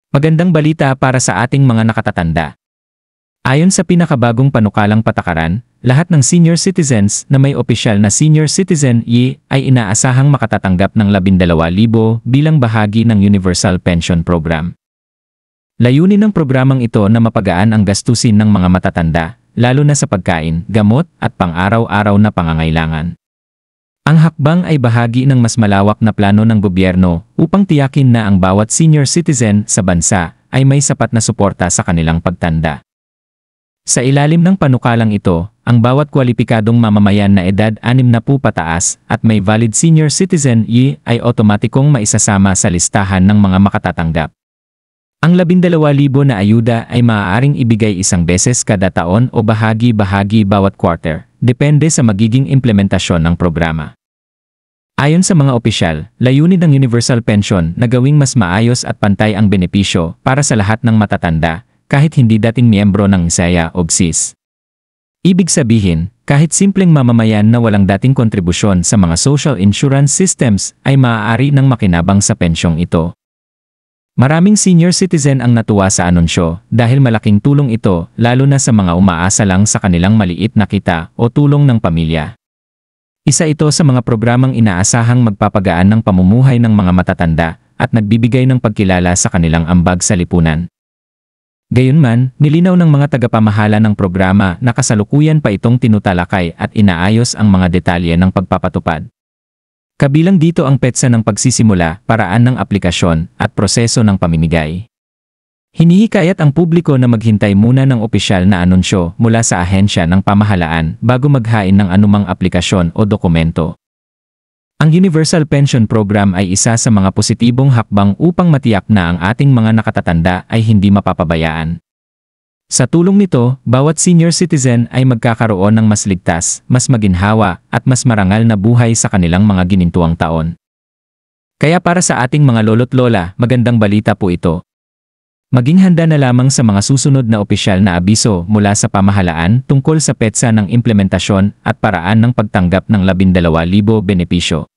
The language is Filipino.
Magandang balita para sa ating mga nakatatanda. Ayon sa pinakabagong panukalang patakaran, lahat ng senior citizens na may opisyal na senior citizen ay inaasahang makatatanggap ng 12,000 bilang bahagi ng Universal Pension Program. Layunin ng programang ito na mapagaan ang gastusin ng mga matatanda, lalo na sa pagkain, gamot at pang-araw-araw na pangangailangan. Ang hakbang ay bahagi ng mas malawak na plano ng gobyerno upang tiyakin na ang bawat senior citizen sa bansa ay may sapat na suporta sa kanilang pagtanda. Sa ilalim ng panukalang ito, ang bawat kwalipikadong mamamayan na edad 60 pataas at may valid senior citizen ay otomatikong maisasama sa listahan ng mga makatatanggap. Ang 12,000 na ayuda ay maaaring ibigay isang beses kada taon o bahagi-bahagi bawat quarter, depende sa magiging implementasyon ng programa. Ayon sa mga opisyal, layunin ng Universal Pension na gawing mas maayos at pantay ang benepisyo para sa lahat ng matatanda, kahit hindi dating miyembro ng ISAIA o GSIS. Ibig sabihin, kahit simpleng mamamayan na walang dating kontribusyon sa mga social insurance systems ay maaari nang makinabang sa pensyong ito. Maraming senior citizen ang natuwa sa anunsyo dahil malaking tulong ito lalo na sa mga umaasa lang sa kanilang maliit na kita o tulong ng pamilya. Isa ito sa mga programang inaasahang magpapagaan ng pamumuhay ng mga matatanda at nagbibigay ng pagkilala sa kanilang ambag sa lipunan. Gayunman, nilinaw ng mga tagapamahala ng programa na kasalukuyan pa itong tinutalakay at inaayos ang mga detalye ng pagpapatupad. Kabilang dito ang petsa ng pagsisimula, paraan ng aplikasyon, at proseso ng pamimigay. Hinihikayat ang publiko na maghintay muna ng opisyal na anunsyo mula sa ahensya ng pamahalaan bago maghain ng anumang aplikasyon o dokumento. Ang Universal Pension Program ay isa sa mga positibong hakbang upang matiyak na ang ating mga nakatatanda ay hindi mapapabayaan. Sa tulong nito, bawat senior citizen ay magkakaroon ng mas ligtas, mas maginhawa, at mas marangal na buhay sa kanilang mga ginintuang taon. Kaya para sa ating mga lolo't lola, magandang balita po ito. Maging handa na lamang sa mga susunod na opisyal na abiso mula sa pamahalaan tungkol sa petsa ng implementasyon at paraan ng pagtanggap ng 12,000 benepisyo.